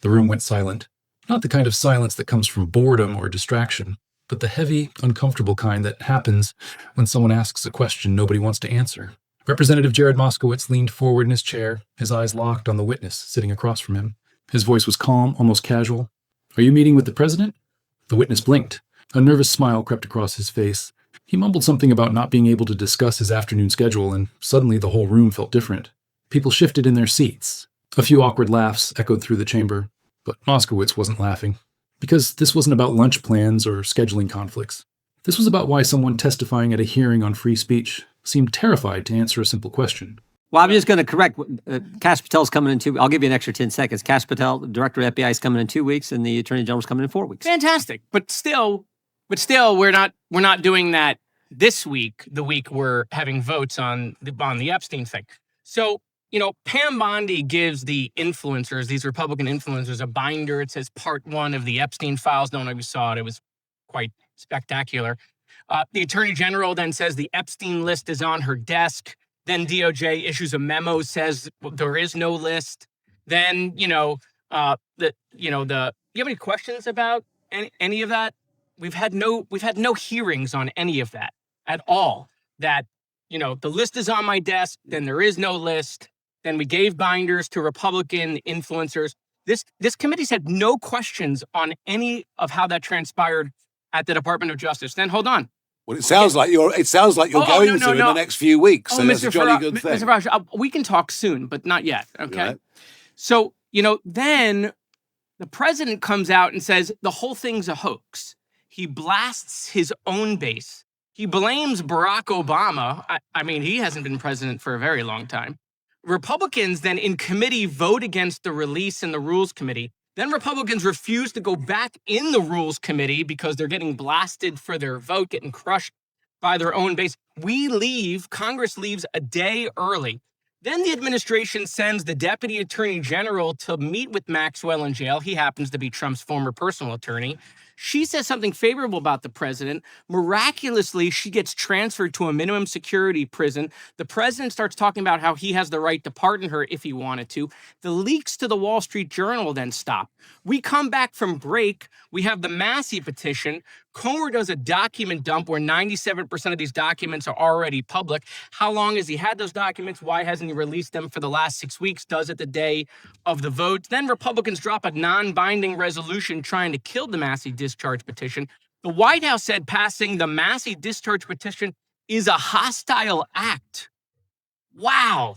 The room went silent. Not the kind of silence that comes from boredom or distraction, but the heavy, uncomfortable kind that happens when someone asks a question nobody wants to answer. Representative Jared Moskowitz leaned forward in his chair, his eyes locked on the witness sitting across from him. His voice was calm, almost casual. "Are you meeting with the president?" The witness blinked. A nervous smile crept across his face. He mumbled something about not being able to discuss his afternoon schedule, and suddenly the whole room felt different. People shifted in their seats. A few awkward laughs echoed through the chamber, but Moskowitz wasn't laughing. Because this wasn't about lunch plans or scheduling conflicts. This was about why someone testifying at a hearing on free speech seemed terrified to answer a simple question. Well, I'm just going to correct. Kash Patel's coming in 2 weeks. I'll give you an extra 10 seconds. Kash Patel, the director of FBI, is coming in 2 weeks, and the Attorney General's coming in 4 weeks. Fantastic. But still, we're not doing that this week, the week we're having votes on the Epstein thing. So, Pam Bondi gives the influencers, these Republican influencers, a binder. It says part 1 of the Epstein files. No one ever saw it. It was quite spectacular. The Attorney General then says the Epstein list is on her desk. Then DOJ issues a memo, says there is no list. Then, you have any questions about any of that? We've had no hearings on any of that at all. That, the list is on my desk, then there is no list. Then we gave binders to Republican influencers. This committee's had no questions on any of how that transpired at the Department of Justice. Then hold on. Well, it sounds like you're going to in the next few weeks. So that's a jolly good thing. Mr. Farage, we can talk soon, but not yet. Okay. Right. So, then the president comes out and says the whole thing's a hoax. He blasts his own base. He blames Barack Obama. I mean, he hasn't been president for a very long time. Republicans then in committee vote against the release in the Rules Committee. Then Republicans refuse to go back in the Rules Committee because they're getting blasted for their vote, getting crushed by their own base. Congress leaves a day early. Then the administration sends the Deputy Attorney General to meet with Maxwell in jail. He happens to be Trump's former personal attorney. She says something favorable about the president. Miraculously, she gets transferred to a minimum security prison. The president starts talking about how he has the right to pardon her if he wanted to. The leaks to the Wall Street Journal then stop. We come back from break. We have the Massey petition. Comer does a document dump where 97% of these documents are already public. How long has he had those documents? Why hasn't he released them for the last 6 weeks? Does it the day of the vote. Then Republicans drop a non-binding resolution trying to kill the Massey discharge petition. The White House said passing the Massey discharge petition is a hostile act. Wow.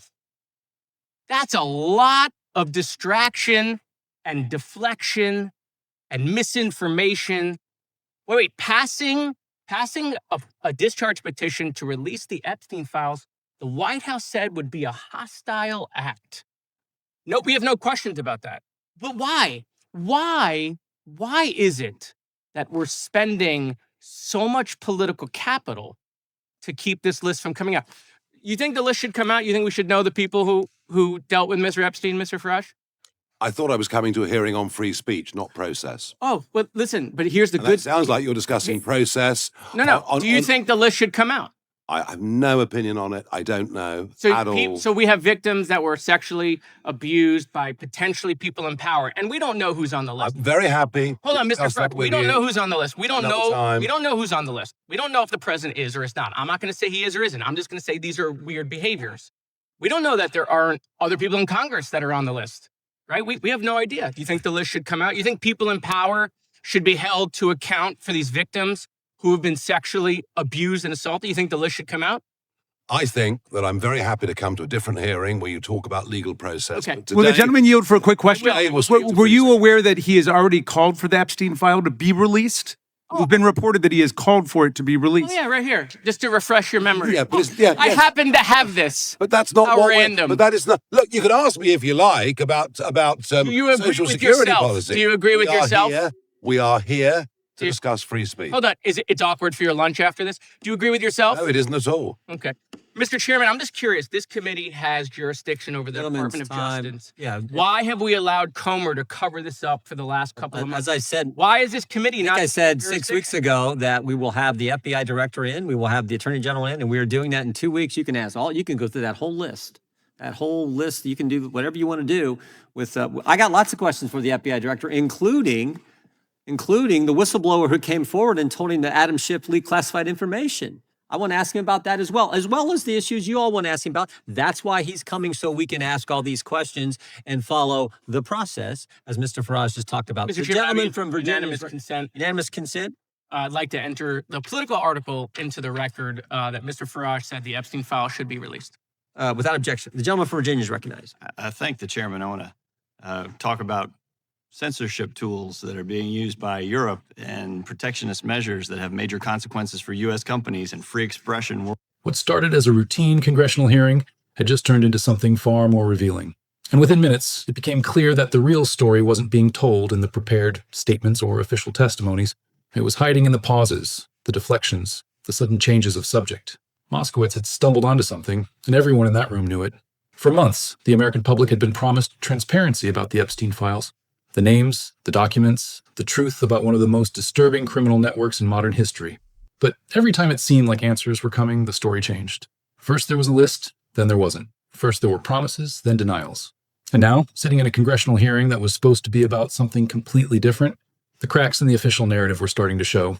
That's a lot of distraction and deflection and misinformation. Wait, passing a discharge petition to release the Epstein files, the White House said would be a hostile act. Nope, we have no questions about that. But why? Why is it that we're spending so much political capital to keep this list from coming out? You think the list should come out? You think we should know the people who dealt with Mr. Epstein, Mr. Farage? I thought I was coming to a hearing on free speech, not process. Oh, well, listen, but here's the And good... It sounds like you're discussing process. No. Do you think the list should come out? I have no opinion on it. I don't know at all. So we have victims that were sexually abused by potentially people in power, and we don't know who's on the list. I'm very happy. Hold on, Mr. Discuss that Farage. We with don't you know who's on the list. We don't another know. time. We don't know who's on the list. We don't know if the president is or is not. I'm not going to say he is or isn't. I'm just going to say these are weird behaviors. We don't know that there aren't other people in Congress that are on the list, right? We have no idea. Do you think the list should come out? You think people in power should be held to account for these victims who have been sexually abused and assaulted? You think the list should come out? I think that I'm very happy to come to a different hearing where you talk about legal process. Okay. Today, Will the gentleman yield for a quick question? Were you aware? aware that he has already called for the Epstein file to be released? It's been reported that he has called for it to be released. Oh, yeah, right here. Just to refresh your memory. Yeah, but I happen to have this. But that's not How what random. But that is not. Look, you can ask me if you like about Do you agree social with security yourself? policy. Do you agree with yourself? We are here to discuss free speech. Hold on. It's awkward for your lunch after this? Do you agree with yourself? No, it isn't at all. Okay. Mr. Chairman, I'm just curious. This committee has jurisdiction over the Gentleman's Department of time. Justice. Yeah. Why have we allowed Comer to cover this up for the last couple of months? As I said, Why is this committee not... I said 6 jurisdiction? weeks ago that we will have the FBI director in, we will have the Attorney General in, and we are doing that in 2 weeks. You can go through that whole list. That whole list, you can do whatever you want to do with. I got lots of questions for the FBI director, including the whistleblower who came forward and told him that Adam Schiff leaked classified information. I want to ask him about that as well as the issues you all want to ask him about. That's why he's coming, so we can ask all these questions and follow the process, as Mr. Farage just talked about. Mr. The Chairman, gentleman from Virginia. unanimous consent. Unanimous consent? I'd like to enter the political article into the record that Mr. Farage said the Epstein file should be released. Without objection. The gentleman from Virginia is recognized. I thank the chairman. I want to talk about censorship tools that are being used by Europe and protectionist measures that have major consequences for U.S. companies and free expression. What started as a routine congressional hearing had just turned into something far more revealing. And within minutes, it became clear that the real story wasn't being told in the prepared statements or official testimonies. It was hiding in the pauses, the deflections, the sudden changes of subject. Moskowitz had stumbled onto something, and everyone in that room knew it. For months, the American public had been promised transparency about the Epstein files. The names, the documents, the truth about one of the most disturbing criminal networks in modern history. But every time it seemed like answers were coming, the story changed. First there was a list, then there wasn't. First there were promises, then denials. And now, sitting in a congressional hearing that was supposed to be about something completely different, the cracks in the official narrative were starting to show.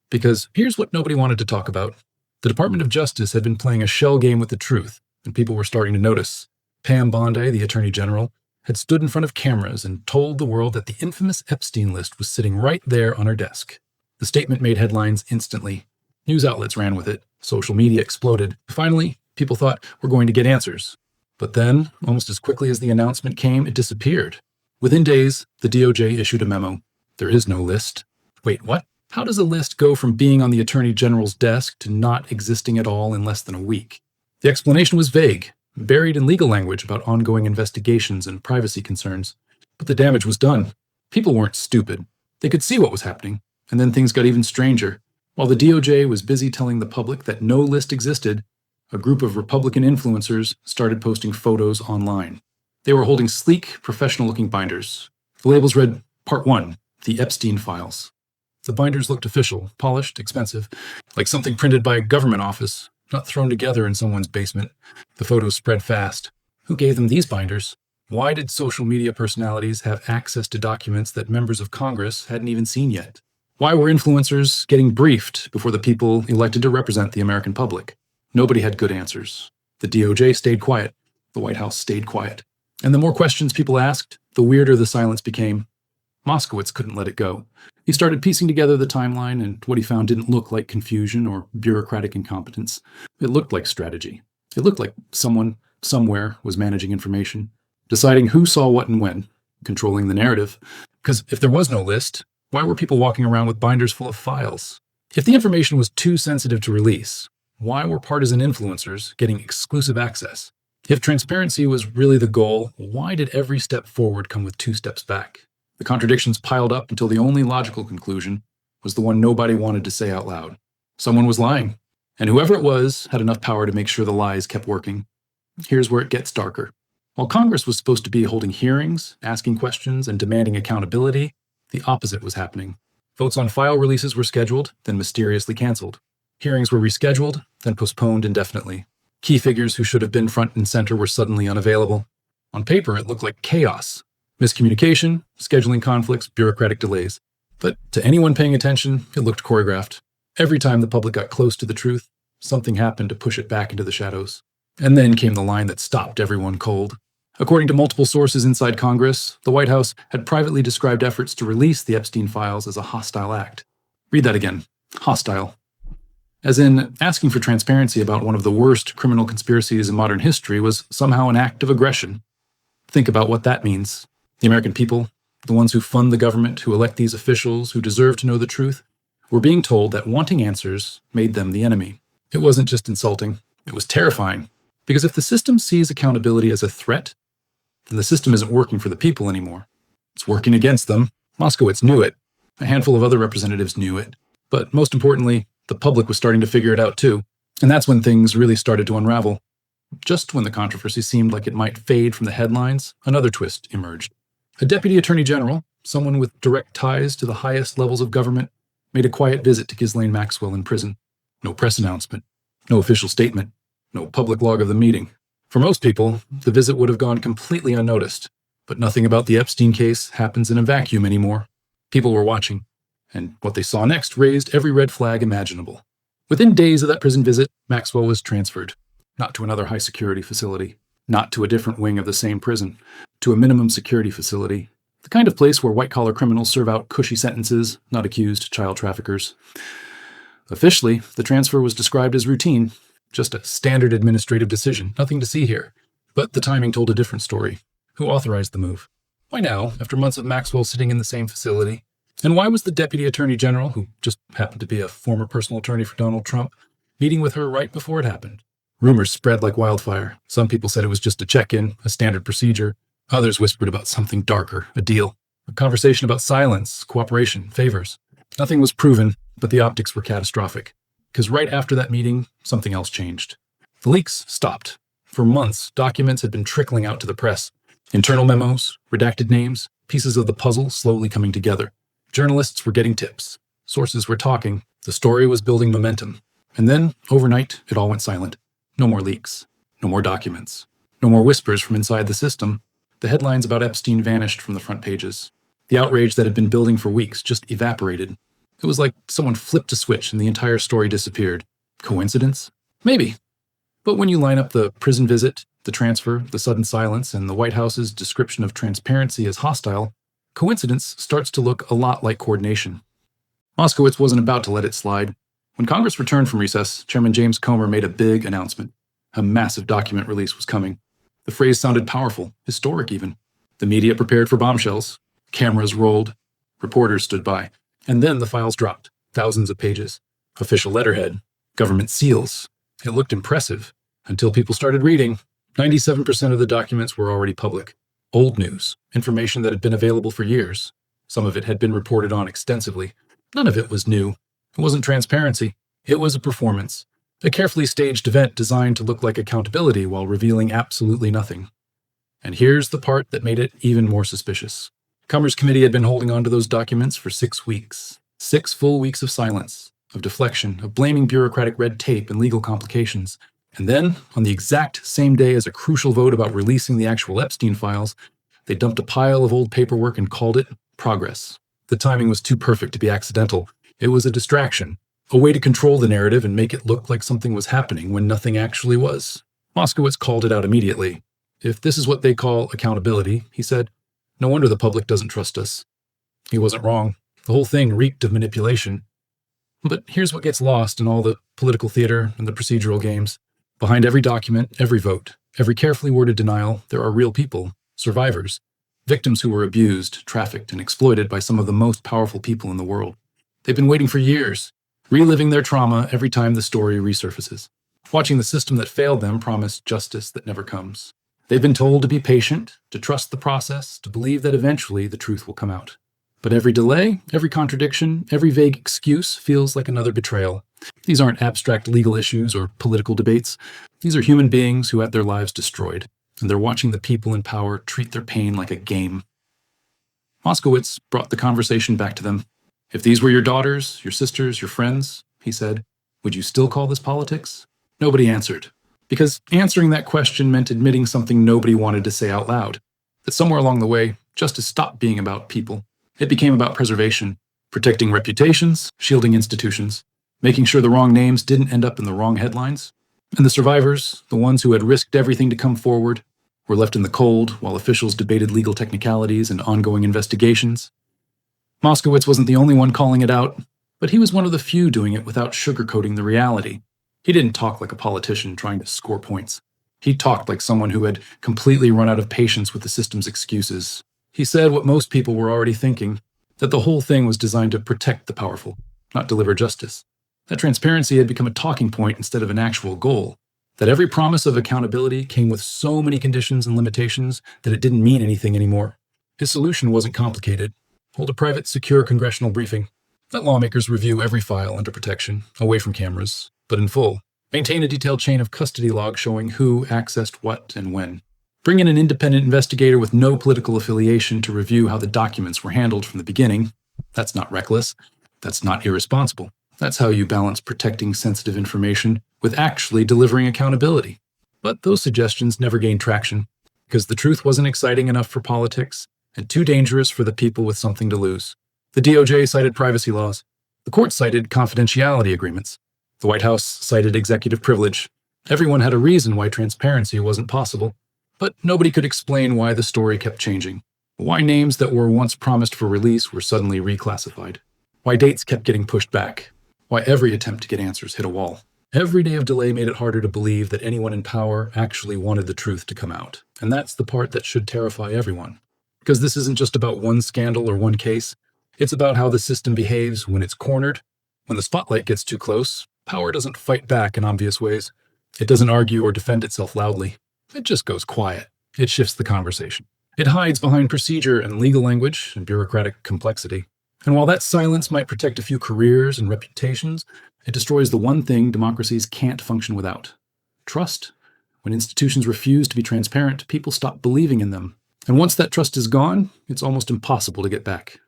Because here's what nobody wanted to talk about. The Department of Justice had been playing a shell game with the truth, and people were starting to notice. Pam Bondi, the Attorney General, had stood in front of cameras and told the world that the infamous Epstein list was sitting right there on her desk. The statement made headlines instantly. News outlets ran with it. Social media exploded. Finally, people thought, we're going to get answers. But then, almost as quickly as the announcement came, it disappeared. Within days, the DOJ issued a memo. There is no list. Wait, what? How does a list go from being on the Attorney General's desk to not existing at all in less than a week? The explanation was vague, buried in legal language about ongoing investigations and privacy concerns. But the damage was done. People weren't stupid. They could see what was happening. And then things got even stranger. While the DOJ was busy telling the public that no list existed, a group of Republican influencers started posting photos online. They were holding sleek, professional-looking binders. The labels read, Part 1, The Epstein Files. The binders looked official, polished, expensive, like something printed by a government office, not thrown together in someone's basement. The photos spread fast. Who gave them these binders? Why did social media personalities have access to documents that members of Congress hadn't even seen yet? Why were influencers getting briefed before the people elected to represent the American public? Nobody had good answers. The DOJ stayed quiet. The White House stayed quiet. And the more questions people asked, the weirder the silence became. Moskowitz couldn't let it go. He started piecing together the timeline, and what he found didn't look like confusion or bureaucratic incompetence. It looked like strategy. It looked like someone, somewhere, was managing information, deciding who saw what and when, controlling the narrative. Because if there was no list, why were people walking around with binders full of files? If the information was too sensitive to release, why were partisan influencers getting exclusive access? If transparency was really the goal, why did every step forward come with 2 steps back? The contradictions piled up until the only logical conclusion was the one nobody wanted to say out loud. Someone was lying, and whoever it was had enough power to make sure the lies kept working. Here's where it gets darker. While Congress was supposed to be holding hearings, asking questions, and demanding accountability, the opposite was happening. Votes on file releases were scheduled, then mysteriously canceled. Hearings were rescheduled, then postponed indefinitely. Key figures who should have been front and center were suddenly unavailable. On paper, it looked like chaos. Miscommunication, scheduling conflicts, bureaucratic delays. But to anyone paying attention, it looked choreographed. Every time the public got close to the truth, something happened to push it back into the shadows. And then came the line that stopped everyone cold. According to multiple sources inside Congress, the White House had privately described efforts to release the Epstein files as a hostile act. Read that again. Hostile. As in, asking for transparency about one of the worst criminal conspiracies in modern history was somehow an act of aggression. Think about what that means. The American people, the ones who fund the government, who elect these officials, who deserve to know the truth, were being told that wanting answers made them the enemy. It wasn't just insulting, it was terrifying. Because if the system sees accountability as a threat, then the system isn't working for the people anymore. It's working against them. Moskowitz knew it. A handful of other representatives knew it. But most importantly, the public was starting to figure it out too. And that's when things really started to unravel. Just when the controversy seemed like it might fade from the headlines, another twist emerged. A deputy attorney general, someone with direct ties to the highest levels of government, made a quiet visit to Ghislaine Maxwell in prison. No press announcement, no official statement, no public log of the meeting. For most people, the visit would have gone completely unnoticed, but nothing about the Epstein case happens in a vacuum anymore. People were watching, and what they saw next raised every red flag imaginable. Within days of that prison visit, Maxwell was transferred, not to another high-security facility, not to a different wing of the same prison, to a minimum security facility, the kind of place where white-collar criminals serve out cushy sentences, not accused child traffickers. Officially, the transfer was described as routine, just a standard administrative decision, nothing to see here. But the timing told a different story. Who authorized the move? Why now, after months of Maxwell sitting in the same facility? And why was the Deputy Attorney General, who just happened to be a former personal attorney for Donald Trump, meeting with her right before it happened? Rumors spread like wildfire. Some people said it was just a check-in, a standard procedure. Others whispered about something darker, a deal, a conversation about silence, cooperation, favors. Nothing was proven, but the optics were catastrophic. Because right after that meeting, something else changed. The leaks stopped. For months, documents had been trickling out to the press. Internal memos, redacted names, pieces of the puzzle slowly coming together. Journalists were getting tips. Sources were talking. The story was building momentum. And then, overnight, it all went silent. No more leaks. No more documents. No more whispers from inside the system. The headlines about Epstein vanished from the front pages. The outrage that had been building for weeks just evaporated. It was like someone flipped a switch and the entire story disappeared. Coincidence? Maybe. But when you line up the prison visit, the transfer, the sudden silence, and the White House's description of transparency as hostile, coincidence starts to look a lot like coordination. Moskowitz wasn't about to let it slide. When Congress returned from recess, Chairman James Comer made a big announcement. A massive document release was coming. The phrase sounded powerful, historic even. The media prepared for bombshells. Cameras rolled. Reporters stood by. And then the files dropped. Thousands of pages. Official letterhead. Government seals. It looked impressive. Until people started reading. 97% of the documents were already public. Old news. Information that had been available for years. Some of it had been reported on extensively. None of it was new. It wasn't transparency. It was a performance. A carefully staged event designed to look like accountability while revealing absolutely nothing. And here's the part that made it even more suspicious. Comer's committee had been holding on to those documents for 6 weeks. 6 full weeks of silence, of deflection, of blaming bureaucratic red tape and legal complications. And then, on the exact same day as a crucial vote about releasing the actual Epstein files, they dumped a pile of old paperwork and called it progress. The timing was too perfect to be accidental. It was a distraction, a way to control the narrative and make it look like something was happening when nothing actually was. Moskowitz called it out immediately. If this is what they call accountability, he said, no wonder the public doesn't trust us. He wasn't wrong. The whole thing reeked of manipulation. But here's what gets lost in all the political theater and the procedural games. Behind every document, every vote, every carefully worded denial, there are real people, survivors, victims who were abused, trafficked, and exploited by some of the most powerful people in the world. They've been waiting for years, reliving their trauma every time the story resurfaces, watching the system that failed them promise justice that never comes. They've been told to be patient, to trust the process, to believe that eventually the truth will come out. But every delay, every contradiction, every vague excuse feels like another betrayal. These aren't abstract legal issues or political debates. These are human beings who had their lives destroyed, and they're watching the people in power treat their pain like a game. Moskowitz brought the conversation back to them. If these were your daughters, your sisters, your friends, he said, would you still call this politics? Nobody answered. Because answering that question meant admitting something nobody wanted to say out loud. That somewhere along the way, justice stopped being about people. It became about preservation, protecting reputations, shielding institutions, making sure the wrong names didn't end up in the wrong headlines. And the survivors, the ones who had risked everything to come forward, were left in the cold while officials debated legal technicalities and ongoing investigations. Moskowitz wasn't the only one calling it out, but he was one of the few doing it without sugarcoating the reality. He didn't talk like a politician trying to score points. He talked like someone who had completely run out of patience with the system's excuses. He said what most people were already thinking, that the whole thing was designed to protect the powerful, not deliver justice. That transparency had become a talking point instead of an actual goal. That every promise of accountability came with so many conditions and limitations that it didn't mean anything anymore. His solution wasn't complicated. Hold a private, secure congressional briefing. Let lawmakers review every file under protection, away from cameras, but in full. Maintain a detailed chain of custody logs showing who accessed what and when. Bring in an independent investigator with no political affiliation to review how the documents were handled from the beginning. That's not reckless. That's not irresponsible. That's how you balance protecting sensitive information with actually delivering accountability. But those suggestions never gained traction, because the truth wasn't exciting enough for politics and too dangerous for the people with something to lose. The DOJ cited privacy laws. The court cited confidentiality agreements. The White House cited executive privilege. Everyone had a reason why transparency wasn't possible, but nobody could explain why the story kept changing. Why names that were once promised for release were suddenly reclassified. Why dates kept getting pushed back. Why every attempt to get answers hit a wall. Every day of delay made it harder to believe that anyone in power actually wanted the truth to come out. And that's the part that should terrify everyone. Because this isn't just about one scandal or one case. It's about how the system behaves when it's cornered. When the spotlight gets too close, power doesn't fight back in obvious ways. It doesn't argue or defend itself loudly. It just goes quiet. It shifts the conversation. It hides behind procedure and legal language and bureaucratic complexity. And while that silence might protect a few careers and reputations, it destroys the one thing democracies can't function without: trust. When institutions refuse to be transparent, people stop believing in them. And once that trust is gone, it's almost impossible to get back.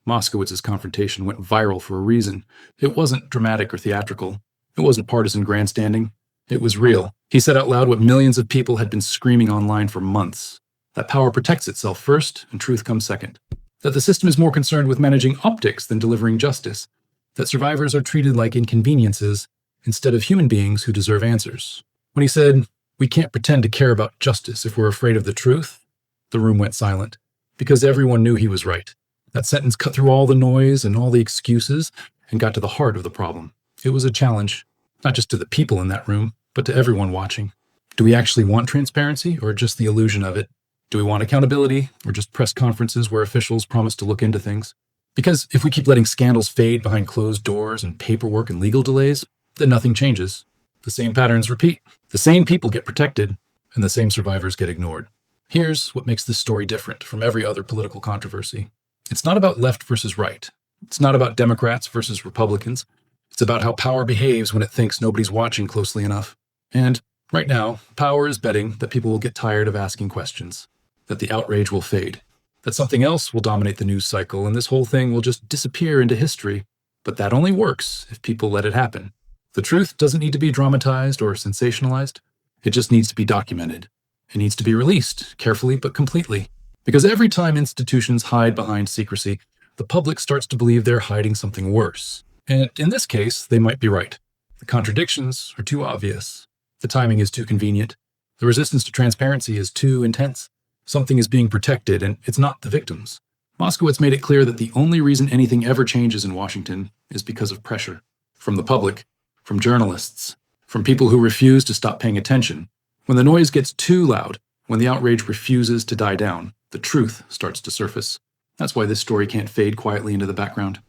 Moskowitz's confrontation went viral for a reason. It wasn't dramatic or theatrical. It wasn't partisan grandstanding. It was real. He said out loud what millions of people had been screaming online for months: that power protects itself first and truth comes second. That the system is more concerned with managing optics than delivering justice. That survivors are treated like inconveniences instead of human beings who deserve answers. When he said, "We can't pretend to care about justice if we're afraid of the truth," the room went silent, because everyone knew he was right. That sentence cut through all the noise and all the excuses and got to the heart of the problem. It was a challenge, not just to the people in that room, but to everyone watching. Do we actually want transparency or just the illusion of it? Do we want accountability or just press conferences where officials promise to look into things? Because if we keep letting scandals fade behind closed doors and paperwork and legal delays, then nothing changes. The same patterns repeat. The same people get protected and the same survivors get ignored. Here's what makes this story different from every other political controversy. It's not about left versus right. It's not about Democrats versus Republicans. It's about how power behaves when it thinks nobody's watching closely enough. And right now, power is betting that people will get tired of asking questions, that the outrage will fade, that something else will dominate the news cycle, and this whole thing will just disappear into history. But that only works if people let it happen. The truth doesn't need to be dramatized or sensationalized. It just needs to be documented. It needs to be released, carefully but completely. Because every time institutions hide behind secrecy, the public starts to believe they're hiding something worse. And in this case, they might be right. The contradictions are too obvious. The timing is too convenient. The resistance to transparency is too intense. Something is being protected, and it's not the victims. Moskowitz made it clear that the only reason anything ever changes in Washington is because of pressure. From the public, from journalists, from people who refuse to stop paying attention. When the noise gets too loud, when the outrage refuses to die down, the truth starts to surface. That's why this story can't fade quietly into the background.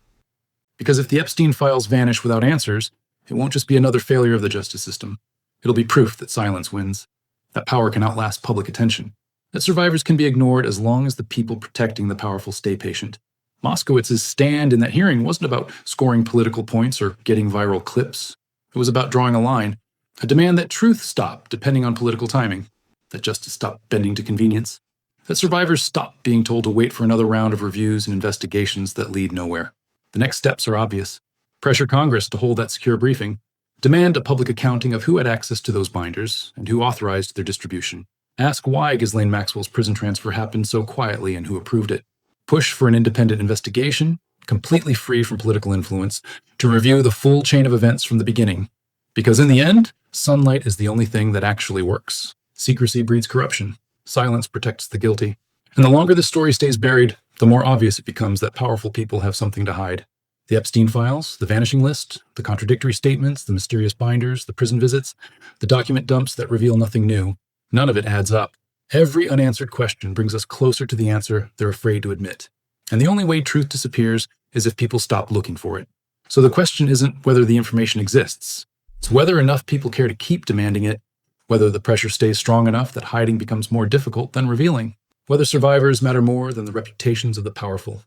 Because if the Epstein files vanish without answers, it won't just be another failure of the justice system. It'll be proof that silence wins, that power can outlast public attention, that survivors can be ignored as long as the people protecting the powerful stay patient. Moskowitz's stand in that hearing wasn't about scoring political points or getting viral clips. It was about drawing a line, a demand that truth stop depending on political timing, that justice stop bending to convenience, that survivors stop being told to wait for another round of reviews and investigations that lead nowhere. The next steps are obvious. Pressure Congress to hold that secure briefing. Demand a public accounting of who had access to those binders and who authorized their distribution. Ask why Ghislaine Maxwell's prison transfer happened so quietly and who approved it. Push for an independent investigation, completely free from political influence, to review the full chain of events from the beginning. Because in the end, sunlight is the only thing that actually works. Secrecy breeds corruption. Silence protects the guilty. And the longer this story stays buried, the more obvious it becomes that powerful people have something to hide. The Epstein files, the vanishing list, the contradictory statements, the mysterious binders, the prison visits, the document dumps that reveal nothing new. None of it adds up. Every unanswered question brings us closer to the answer they're afraid to admit. And the only way truth disappears is if people stop looking for it. So the question isn't whether the information exists. It's whether enough people care to keep demanding it, whether the pressure stays strong enough that hiding becomes more difficult than revealing, whether survivors matter more than the reputations of the powerful.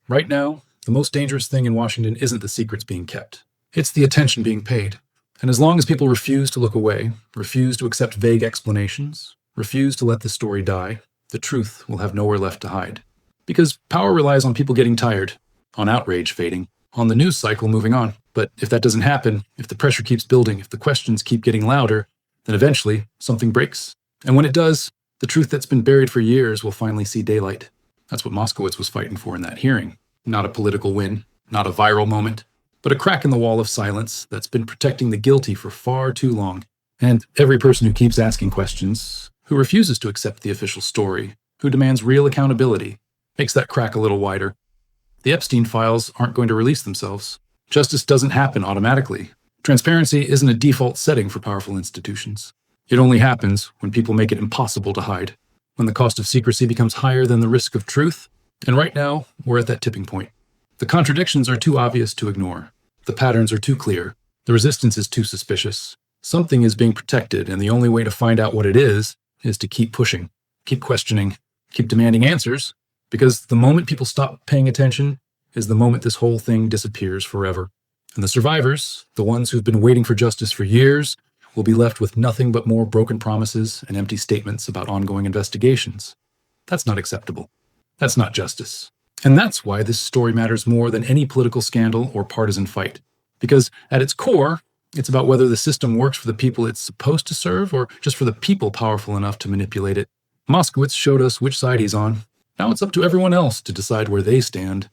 Right now, the most dangerous thing in Washington isn't the secrets being kept. It's the attention being paid. And as long as people refuse to look away, refuse to accept vague explanations, refuse to let the story die, the truth will have nowhere left to hide. Because power relies on people getting tired, on outrage fading, on the news cycle moving on. But if that doesn't happen, if the pressure keeps building, if the questions keep getting louder, Then eventually, something breaks. And when it does, the truth that's been buried for years will finally see daylight. That's what Moskowitz was fighting for in that hearing. Not a political win, not a viral moment, but a crack in the wall of silence that's been protecting the guilty for far too long. And every person who keeps asking questions, who refuses to accept the official story, who demands real accountability, makes that crack a little wider. The Epstein files aren't going to release themselves. Justice doesn't happen automatically. Transparency isn't a default setting for powerful institutions. It only happens when people make it impossible to hide, when the cost of secrecy becomes higher than the risk of truth. And right now, we're at that tipping point. The contradictions are too obvious to ignore. The patterns are too clear. The resistance is too suspicious. Something is being protected, and the only way to find out what it is to keep pushing, keep questioning, keep demanding answers, because the moment people stop paying attention is the moment this whole thing disappears forever. And the survivors, the ones who've been waiting for justice for years, will be left with nothing but more broken promises and empty statements about ongoing investigations. That's not acceptable. That's not justice. And that's why this story matters more than any political scandal or partisan fight. Because at its core, it's about whether the system works for the people it's supposed to serve or just for the people powerful enough to manipulate it. Moskowitz showed us which side he's on. Now it's up to everyone else to decide where they stand.